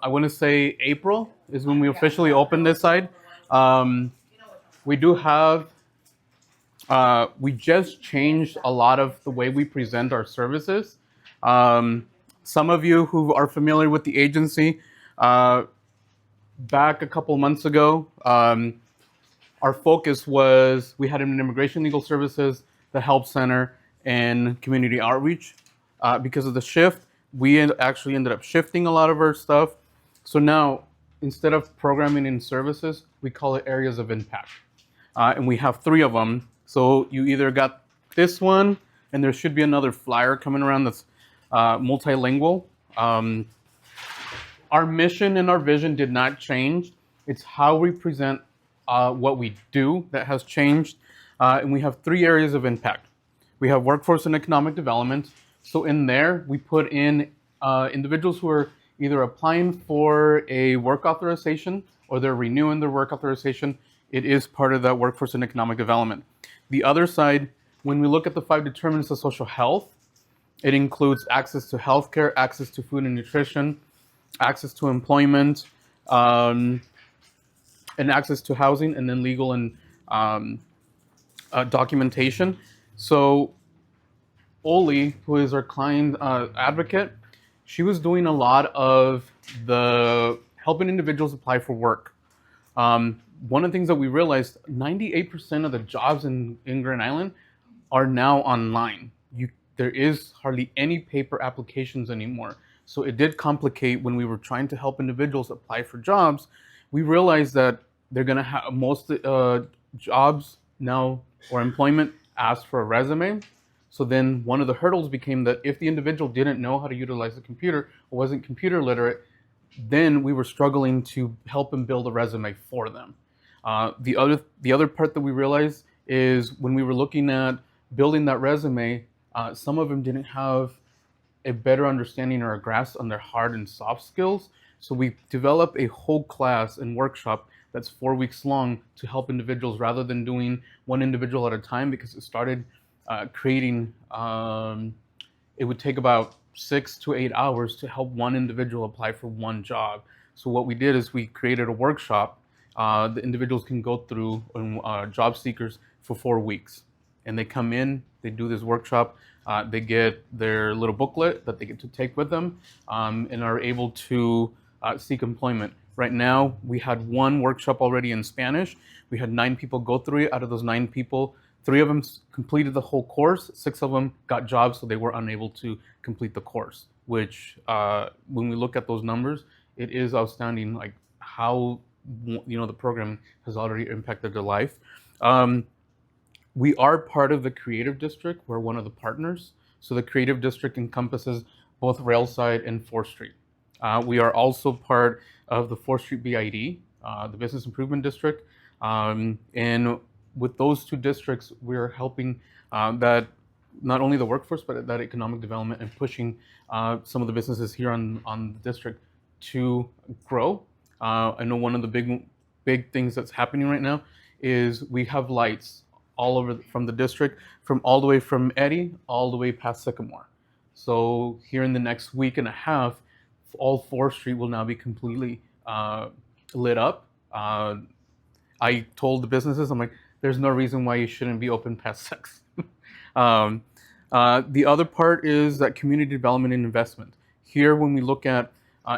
I want to say April is when we officially opened this side. Um, we do have, we just changed a lot of the way we present our services. Um, some of you who are familiar with the agency, uh, back a couple months ago, our focus was we had an immigration legal services, the help center, and community outreach. Because of the shift, actually ended up shifting a lot of our stuff. So now, instead of programming and services, we call it areas of impact. And we have three of them. So you either got this one, and there should be another flyer coming around that's multilingual. Um, our mission and our vision did not change. It's how we present what we do that has changed. And we have three areas of impact. We have workforce and economic development. So in there, we put in individuals who are either applying for a work authorization or they're renewing their work authorization. It is part of that workforce and economic development. The other side, when we look at the 5 determinants of social health, it includes access to healthcare, access to food and nutrition, access to employment, and access to housing, and then legal and documentation. So Oli, who is our client advocate, she was doing a lot of the helping individuals apply for work. One of the things that we realized, 98% of the jobs in Grand Island are now online. There is hardly any paper applications anymore. So it did complicate when we were trying to help individuals apply for jobs. We realized that they're going to have most jobs now or employment ask for a resume. So then one of the hurdles became that if the individual didn't know how to utilize the computer or wasn't computer literate, then we were struggling to help them build a resume for them. The other part that we realized is when we were looking at building that resume, some of them didn't have a better understanding or a grasp on their hard and soft skills. So we developed a whole class and workshop that's 4 weeks long to help individuals rather than doing one individual at a time, because it started creating, it would take about 6 to 8 hours to help one individual apply for one job. So what we did is we created a workshop. The individuals can go through job seekers for 4 weeks. And they come in, they do this workshop, they get their little booklet that they get to take with them, and are able to seek employment. Right now, we had one workshop already in Spanish. We had 9 people go through it. Out of those 9 people, 3 of them completed the whole course. 6 of them got jobs, so they were unable to complete the course, which when we look at those numbers, it is outstanding, like how the program has already impacted their life. We are part of the Creative District. We're one of the partners. So the Creative District encompasses both Railside and 4th Street. We are also part of the 4th Street BID, the Business Improvement District. And with those 2 districts, we're helping that not only the workforce, but that economic development and pushing some of the businesses here on the district to grow. I know one of the big things that's happening right now is we have lights all over from the district, from all the way from Eddy, all the way past Sycamore. So here in the next week and a half, all 4th Street will now be completely lit up. I told the businesses, I'm like, there's no reason why you shouldn't be open past 6. The other part is that community development and investment. Here, when we look at,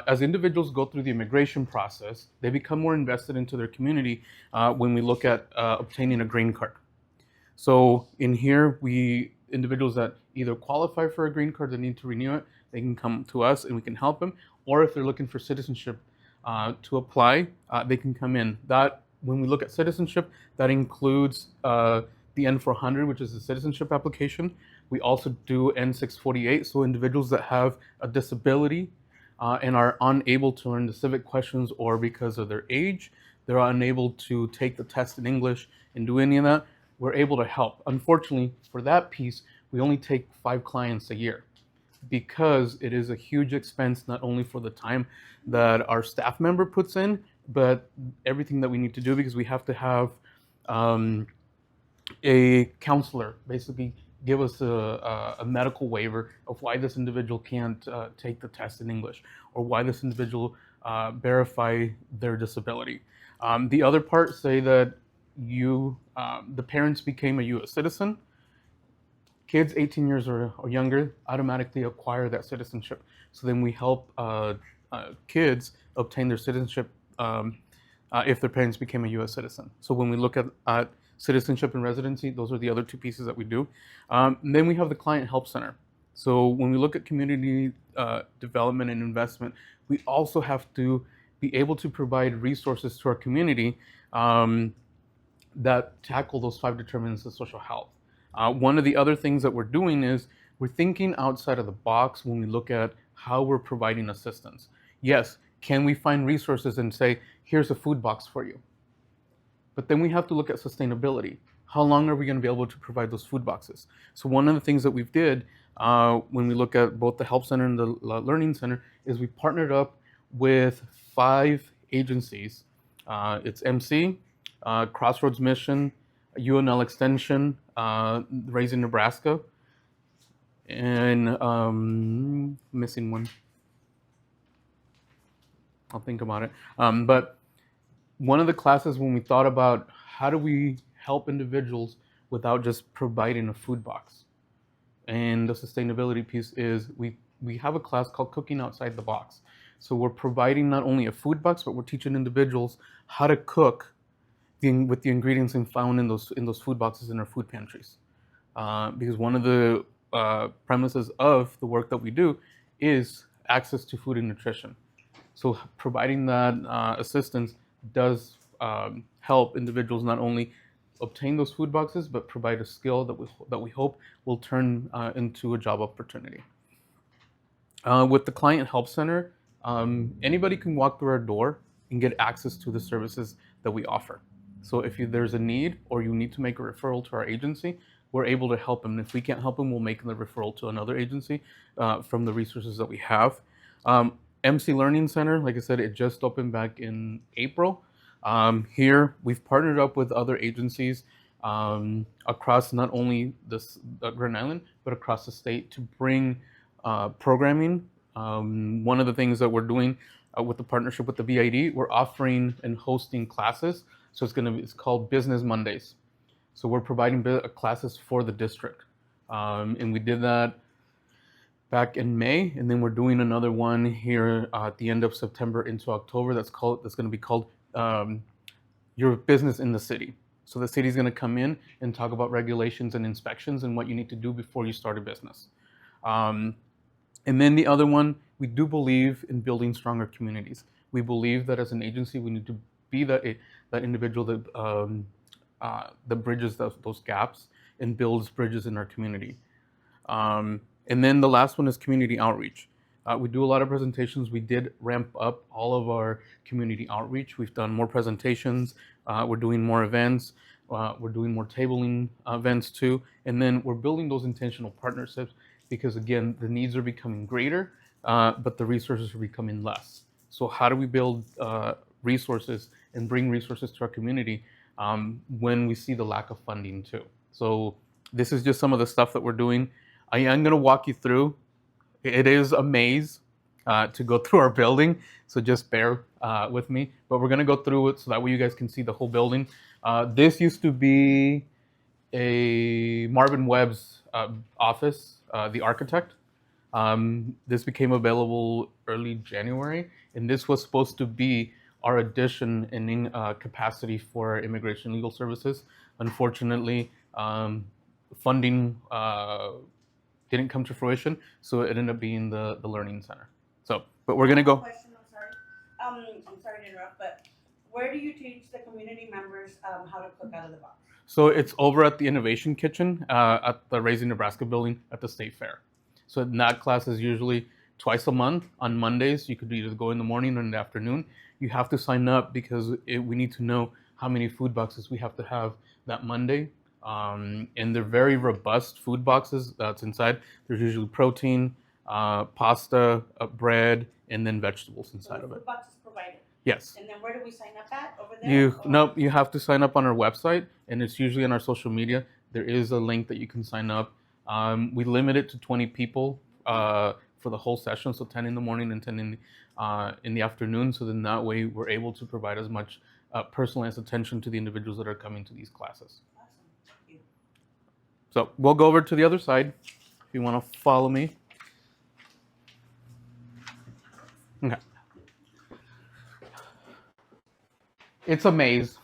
as individuals go through the immigration process, they become more invested into their community when we look at obtaining a green card. So in here, individuals that either qualify for a green card, that need to renew it, they can come to us and we can help them. Or if they're looking for citizenship to apply, they can come in. That, when we look at citizenship, that includes the N400, which is a citizenship application. We also do N648, so individuals that have a disability and are unable to learn the civic questions, or because of their age, they're unable to take the test in English and do any of that, we're able to help. Unfortunately, for that piece, we only take 5 clients a year because it is a huge expense, not only for the time that our staff member puts in, but everything that we need to do, because we have to have a counselor basically give us a medical waiver of why this individual can't take the test in English, or why this individual verify their disability. The other part say that the parents became a U.S. citizen. Kids 18 years or younger automatically acquire that citizenship. So then we help kids obtain their citizenship if their parents became a U.S. citizen. So when we look at citizenship and residency, those are the other two pieces that we do. And then we have the Client Help Center. So when we look at community development and investment, we also have to be able to provide resources to our community that tackle those 5 determinants of social health. One of the other things that we're doing is we're thinking outside of the box when we look at how we're providing assistance. Yes, can we find resources and say, here's a food box for you? But then we have to look at sustainability. How long are we going to be able to provide those food boxes? So one of the things that we've did when we look at both the Help Center and the Learning Center is we partnered up with 5 agencies. It's MC, Crossroads Mission, UNL Extension, Raising Nebraska, and missing one. I'll think about it. But one of the classes when we thought about how do we help individuals without just providing a food box, and the sustainability piece is we have a class called Cooking Outside the Box. So we're providing not only a food box, but we're teaching individuals how to cook with the ingredients found in those food boxes in our food pantries. Because one of the premises of the work that we do is access to food and nutrition. So providing that assistance does help individuals not only obtain those food boxes, but provide a skill that we hope will turn into a job opportunity. With the Client Help Center, anybody can walk through our door and get access to the services that we offer. So if there's a need or you need to make a referral to our agency, we're able to help them. If we can't help them, we'll make the referral to another agency from the resources that we have. MC Learning Center, like I said, it just opened back in April. Here, we've partnered up with other agencies across not only Grand Island, but across the state to bring programming. One of the things that we're doing with the partnership with the BID, we're offering and hosting classes. So it's called Business Mondays. So we're providing classes for the district. And we did that back in May, and then we're doing another one here at the end of September into October. That's going to be called Your Business in the City. So the city's going to come in and talk about regulations and inspections and what you need to do before you start a business. And then the other one, we do believe in building stronger communities. We believe that as an agency, we need to be that individual that bridges those gaps and builds bridges in our community. And then the last one is community outreach. We do a lot of presentations. We did ramp up all of our community outreach. We've done more presentations. We're doing more events. We're doing more tabling events too. And then we're building those intentional partnerships because, again, the needs are becoming greater, but the resources are becoming less. So how do we build resources and bring resources to our community when we see the lack of funding too? So this is just some of the stuff that we're doing. I am going to walk you through. It is a maze to go through our building, so just bear with me. But we're going to go through it so that way you guys can see the whole building. This used to be a Marvin Webb's office, the architect. This became available early January, and this was supposed to be our addition in capacity for immigration legal services. Unfortunately, funding didn't come to fruition, so it ended up being the Learning Center. So, but we're gonna go. Question, I'm sorry to interrupt, but where do you teach the community members how to cook out of the box? So it's over at the Innovation Kitchen at the Raising Nebraska building at the State Fair. So that class is usually twice a month. On Mondays, you could either go in the morning or in the afternoon. You have to sign up because we need to know how many food boxes we have to have that Monday. And they're very robust food boxes that's inside. There's usually protein, pasta, bread, and then vegetables inside of it. Food box is provided. Yes. And then where do we sign up at? Over there? Nope, you have to sign up on our website, and it's usually on our social media. There is a link that you can sign up. We limit it to 20 people for the whole session, so 10 in the morning and 10 in the afternoon. So then that way we're able to provide as much personalized attention to the individuals that are coming to these classes. Awesome. Thank you. So we'll go over to the other side if you want to follow me. Okay. It's a maze.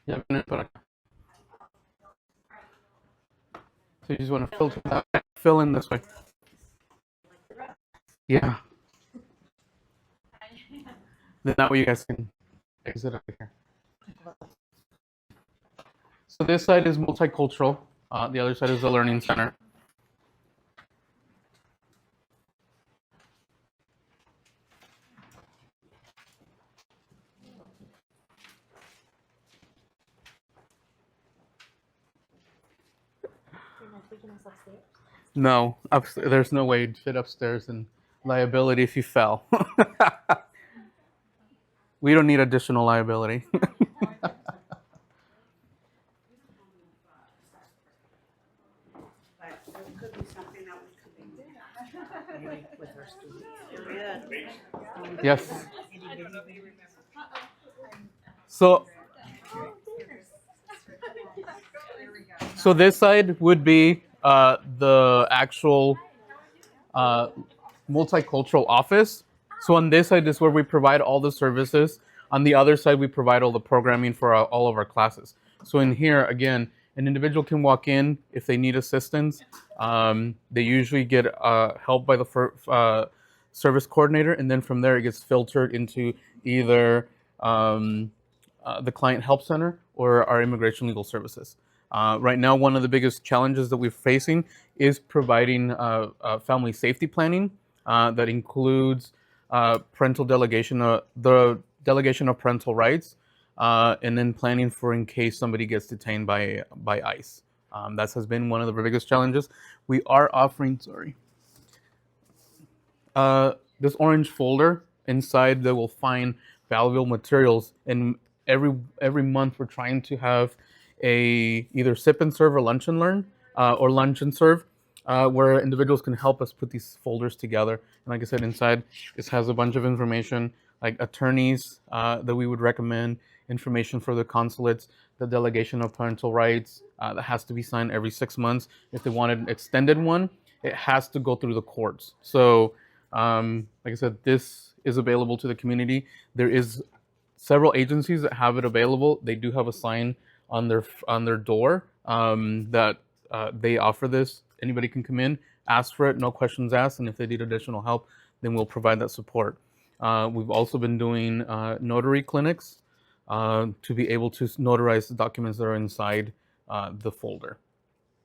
Yeah, so you just want to filter that, fill in this way. Yeah. Then that way you guys can exit out of here. So this side is multicultural. The other side is the learning center. No, there's no way you'd fit upstairs and liability if you fell. We don't need additional liability. But there could be something that we could be maybe with our students. Yes. So this side would be the actual multicultural office. So on this side is where we provide all the services. On the other side, we provide all the programming for all of our classes. So in here, again, an individual can walk in if they need assistance. They usually get help by the service coordinator, and then from there it gets filtered into either the client help center or our immigration legal services. Right now, one of the biggest challenges that we're facing is providing family safety planning that includes parental delegation, the delegation of parental rights, and then planning for in case somebody gets detained by ICE. That has been one of the biggest challenges. We are offering, this orange folder inside that will find valuable materials, and every month we're trying to have either sip and serve or lunch and learn or lunch and serve where individuals can help us put these folders together. And like I said, inside this has a bunch of information like attorneys that we would recommend, information for the consulates, the delegation of parental rights that has to be signed every 6 months. If they wanted an extended one, it has to go through the courts. So like I said, this is available to the community. There is several agencies that have it available. They do have a sign on their door that they offer this. Anybody can come in, ask for it, no questions asked, and if they need additional help, then we'll provide that support. We've also been doing notary clinics to be able to notarize the documents that are inside the folder.